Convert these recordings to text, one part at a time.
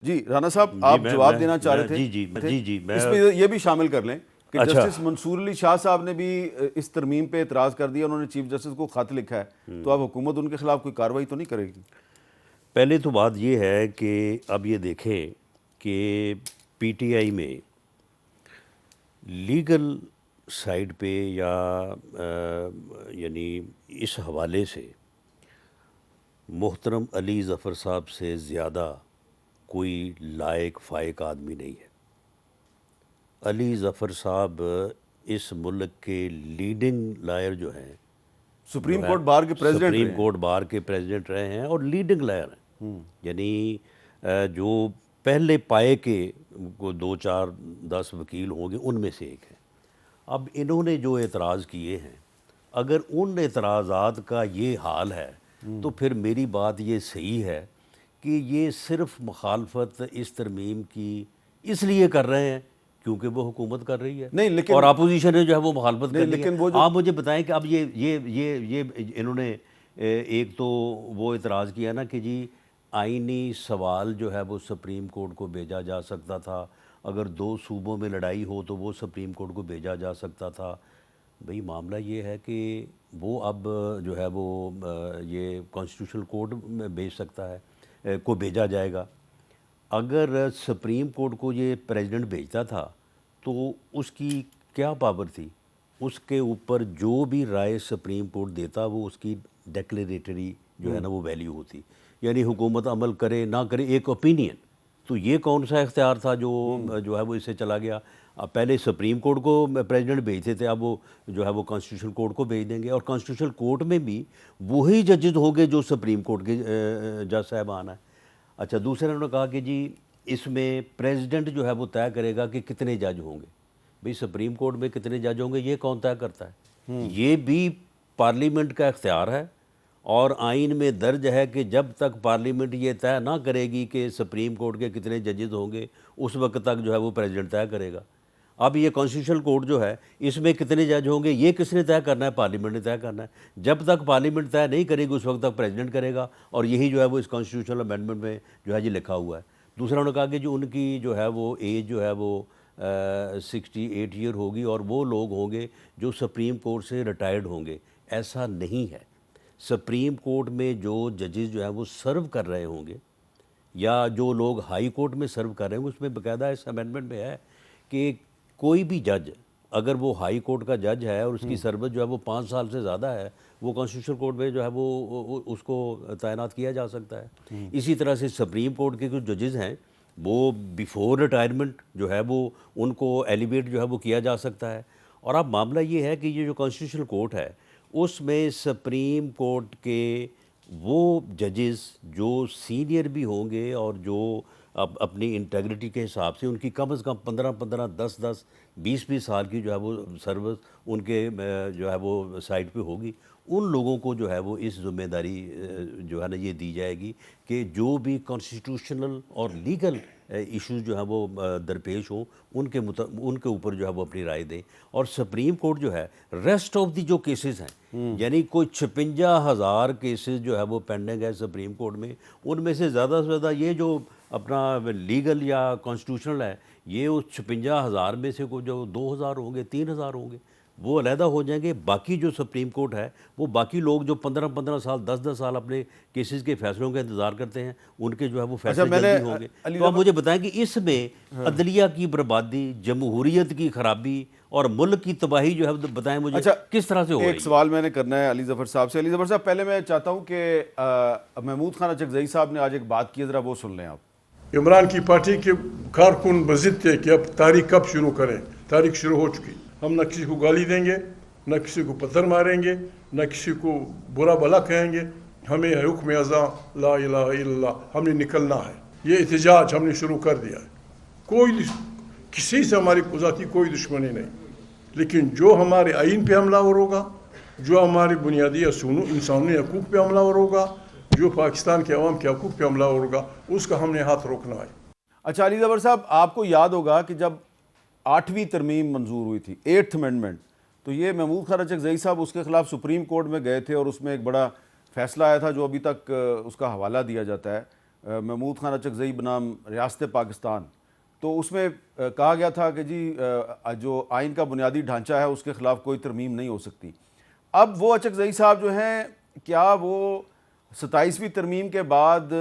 جی رانا صاحب آپ جواب دینا چاہ رہے تھے؟ جی اس میں یہ بھی شامل کر لیں کہ جسٹس منصور علی شاہ صاحب نے بھی اس ترمیم پہ اعتراض کر دیا، انہوں نے چیف جسٹس کو خط لکھا ہے، تو اب حکومت ان کے خلاف کوئی کارروائی تو نہیں کرے گی؟ پہلے تو بات یہ ہے کہ اب یہ دیکھیں کہ پی ٹی آئی میں لیگل سائڈ پہ یا یعنی اس حوالے سے محترم علی ظفر صاحب سے زیادہ کوئی لائق فائق آدمی نہیں ہے۔ علی ظفر صاحب اس ملک کے لیڈنگ لائر جو ہیں، سپریم کورٹ بار کے پریزیڈنٹ رہے ہیں، سپریم کورٹ بار کے پریزیڈنٹ رہے ہیں اور لیڈنگ لائر ہیں، یعنی جو پہلے پائے کے 2 4 10 وکیل ہوں گے ان میں سے ایک ہے۔ اب انہوں نے جو اعتراض کیے ہیں، اگر ان اعتراضات کا یہ حال ہے تو پھر میری بات یہ صحیح ہے کہ یہ صرف مخالفت اس ترمیم کی اس لیے کر رہے ہیں کیونکہ وہ حکومت کر رہی ہے، نہیں لیکن اور اپوزیشن نے جو ہے وہ مخالفت کر رہی ہے۔ لیکن آپ مجھے بتائیں کہ اب یہ انہوں نے ایک تو وہ اعتراض کیا نا کہ جی آئینی سوال جو ہے وہ سپریم کورٹ کو بھیجا جا سکتا تھا، اگر 2 صوبوں میں لڑائی ہو تو وہ سپریم کورٹ کو بھیجا جا سکتا تھا۔ بھئی معاملہ یہ ہے کہ وہ اب جو ہے وہ یہ کانسٹیٹیوشنل کورٹ میں بھیج سکتا ہے، کو بھیجا جائے گا۔ اگر سپریم کورٹ کو یہ پریزیڈنٹ بھیجتا تھا تو اس کی کیا پاور تھی؟ اس کے اوپر جو بھی رائے سپریم کورٹ دیتا وہ اس کی ڈیکلیریٹری جو ہے نا وہ ویلیو ہوتی، یعنی حکومت عمل کرے نہ کرے ایک اوپینین۔ تو یہ کون سا اختیار تھا جو ہے وہ اس سے چلا گیا؟ اب پہلے سپریم کورٹ کو پریزیڈنٹ بھیجتے تھے، اب وہ جو ہے وہ کانسٹیٹیوشن کورٹ کو بھیج دیں گے، اور کانسٹیٹیوشن کورٹ میں بھی وہی ججز ہوں گے جو سپریم کورٹ کے جج صاحبان ہیں۔ اچھا دوسرے انہوں نے کہا کہ جی اس میں پریزیڈنٹ جو ہے وہ طے کرے گا کہ کتنے جج ہوں گے۔ بھئی سپریم کورٹ میں کتنے جج ہوں گے یہ کون طے کرتا ہے؟ یہ بھی پارلیمنٹ کا اختیار ہے، اور آئین میں درج ہے کہ جب تک پارلیمنٹ یہ طے نہ کرے گی کہ سپریم کورٹ کے کتنے ججز ہوں گے اس وقت تک جو ہے وہ پریزیڈنٹ طے کرے گا۔ اب یہ کانسٹیٹیوشنل کورٹ جو ہے اس میں کتنے جج ہوں گے یہ کس نے طے کرنا ہے؟ پارلیمنٹ نے طے کرنا ہے۔ جب تک پارلیمنٹ طے نہیں کرے گی اس وقت تک پریزیڈنٹ کرے گا، اور یہی جو ہے وہ اس کانسٹیٹیوشنل امینڈمنٹ میں جو ہے یہ لکھا ہوا ہے۔ دوسرا انہوں نے کہا کہ جو ان کی جو ہے وہ ایج جو ہے وہ 68 ایئر ہوگی، اور وہ لوگ ہوں گے جو سپریم کورٹ سے ریٹائرڈ ہوں گے۔ ایسا نہیں ہے۔ سپریم کورٹ میں جو ججز جو ہیں وہ سرو کر رہے ہوں گے، یا جو لوگ ہائی کورٹ میں سرو کر رہے ہیں، اس میں باقاعدہ اس امینڈمنٹ میں ہے کہ کوئی بھی جج اگر وہ ہائی کورٹ کا جج ہے اور اس کی سروس جو ہے وہ 5 سال سے زیادہ ہے، وہ کانسٹیٹیوشن کورٹ میں جو ہے وہ اس کو تعینات کیا جا سکتا ہے۔ اسی طرح سے سپریم کورٹ کے کچھ ججز ہیں وہ بیفور ریٹائرمنٹ جو ہے وہ ان کو ایلیویٹ جو ہے وہ کیا جا سکتا ہے۔ اور اب معاملہ یہ ہے کہ یہ جو کانسٹیٹیوشنل کورٹ ہے اس میں سپریم کورٹ کے وہ ججز جو سینئر بھی ہوں گے اور جو اپنی انٹیگریٹی کے حساب سے ان کی کم از کم 15 10 20 سال کی جو ہے وہ سروس ان کے جو ہے وہ سائٹ پہ ہوگی، ان لوگوں کو جو ہے وہ اس ذمہ داری جو ہے نا یہ دی جائے گی کہ جو بھی کانسٹیٹیوشنل اور لیگل ایشوز جو ہیں وہ درپیش ہوں ان کے اوپر جو ہے وہ اپنی رائے دیں۔ اور سپریم کورٹ جو ہے ریسٹ آف دی جو کیسز ہیں، یعنی کوئی 56,000 کیسز جو ہے وہ پینڈنگ ہے سپریم کورٹ میں، ان میں سے زیادہ یہ جو اپنا لیگل یا کانسٹیٹیوشنل ہے، یہ اس 56,000 میں سے کوئی جو 2,000 ہوں گے 3,000 ہوں گے وہ علیحدہ ہو جائیں گے۔ باقی جو سپریم کورٹ ہے وہ باقی لوگ جو 15 سال 10 سال اپنے کیسز کے فیصلوں کا انتظار کرتے ہیں، ان کے جو ہے وہ فیصلے جلدی ہوں گے۔ تو آپ مجھے بتائیں کہ اس میں عدلیہ کی بربادی، جمہوریت کی خرابی اور ملک کی تباہی جو ہے بتائیں مجھے کس طرح سے ہو رہی ہے؟ ایک سوال میں نے کرنا ہے علی ظفر صاحب سے۔ علی ظفر صاحب پہلے میں چاہتا ہوں کہ محمود خان اچکزئی صاحب نے آج ایک بات کی، ذرا وہ سن لیں آپ۔ عمران کی پارٹی کے کارکن بضد تھے کہ اب تاریخ کب شروع کریں، تاریخ شروع ہو چکی، ہم نہ کسی کو گالی دیں گے، نہ کسی کو پتھر ماریں گے، نہ کسی کو برا بھلا کہیں گے، ہمیں حکم ازاں لا الہ الا اللہ، ہم نے نکلنا ہے۔ یہ احتجاج ہم نے شروع کر دیا ہے۔ کوئی کسی سے ہماری ذاتی کوئی دشمنی نہیں، لیکن جو ہمارے آئین پہ حملہ ور ہوگا، جو ہماری بنیادی انسانی حقوق پہ حملہ ور ہوگا، جو پاکستان کے عوام کے حقوق پہ حملہ ور ہوگا، اس کا ہم نے ہاتھ روکنا ہے۔ اچھا علی ظفر صاحب، آپ کو یاد ہوگا کہ جب 8ویں ترمیم منظور ہوئی تھی، 8th امینڈمنٹ، تو یہ محمود خان اچکزئی صاحب اس کے خلاف سپریم کورٹ میں گئے تھے اور اس میں ایک بڑا فیصلہ آیا تھا جو ابھی تک اس کا حوالہ دیا جاتا ہے۔ محمود خان اچکزئی بنام ریاست پاکستان، تو اس میں کہا گیا تھا کہ جی جو آئین کا بنیادی ڈھانچہ ہے اس کے خلاف کوئی ترمیم نہیں ہو سکتی۔ اب وہ اچکزئی صاحب جو ہیں، کیا وہ 27ویں ترمیم کے بعد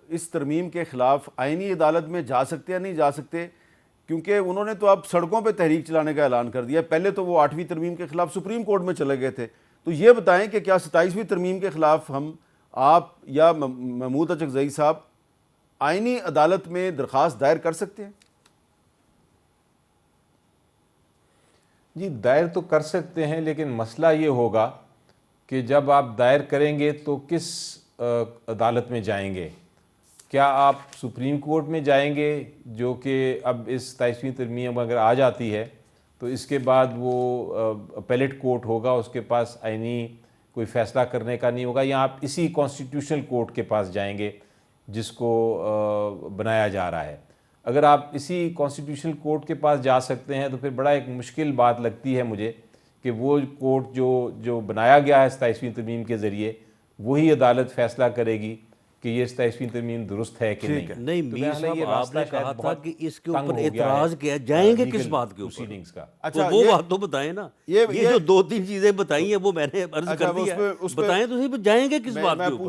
اس ترمیم کے خلاف آئینی عدالت میں جا سکتے یا نہیں جا سکتے؟ کیونکہ انہوں نے تو اب سڑکوں پہ تحریک چلانے کا اعلان کر دیا، پہلے تو وہ 8ویں ترمیم کے خلاف سپریم کورٹ میں چلے گئے تھے۔ تو یہ بتائیں کہ کیا 27ویں ترمیم کے خلاف آپ یا محمود اچکزئی صاحب آئینی عدالت میں درخواست دائر کر سکتے ہیں؟ جی دائر تو کر سکتے ہیں، لیکن مسئلہ یہ ہوگا کہ جب آپ دائر کریں گے تو کس عدالت میں جائیں گے؟ کیا آپ سپریم کورٹ میں جائیں گے، جو کہ اب اس 27ویں ترمیم اگر آ جاتی ہے تو اس کے بعد وہ اپیلیٹ کورٹ ہوگا، اس کے پاس آئینی کوئی فیصلہ کرنے کا نہیں ہوگا، یا آپ اسی کانسٹیٹیوشنل کورٹ کے پاس جائیں گے جس کو بنایا جا رہا ہے؟ اگر آپ اسی کانسٹیٹیوشنل کورٹ کے پاس جا سکتے ہیں تو پھر بڑا ایک مشکل بات لگتی ہے مجھے کہ وہ کورٹ جو بنایا گیا ہے 27ویں ترمیم کے ذریعے، وہی عدالت فیصلہ کرے گی کہ یہ 27ویں ترمیم درست ہے کہ نہیں۔ نہیں تو میر میرا خیال ہے صاحب یہ آپ نے راستہ کہا شاید تھا بہت کہ اس کے تنگ اوپر ہو گیا ہے، اعتراض کیا جائیں گے کس legal بات کے اوپر؟ proceedings کا۔ اچھا، تو وہ یہ- بات تو بتائیں نا، یہ یہ جو 2-3 چیزیں بتائی ہیں وہ میں نے عرض اچھا، کر دی اس ہے، پہ- بتائیں تو صحیح جائیں گے کس بات میں کے اوپر؟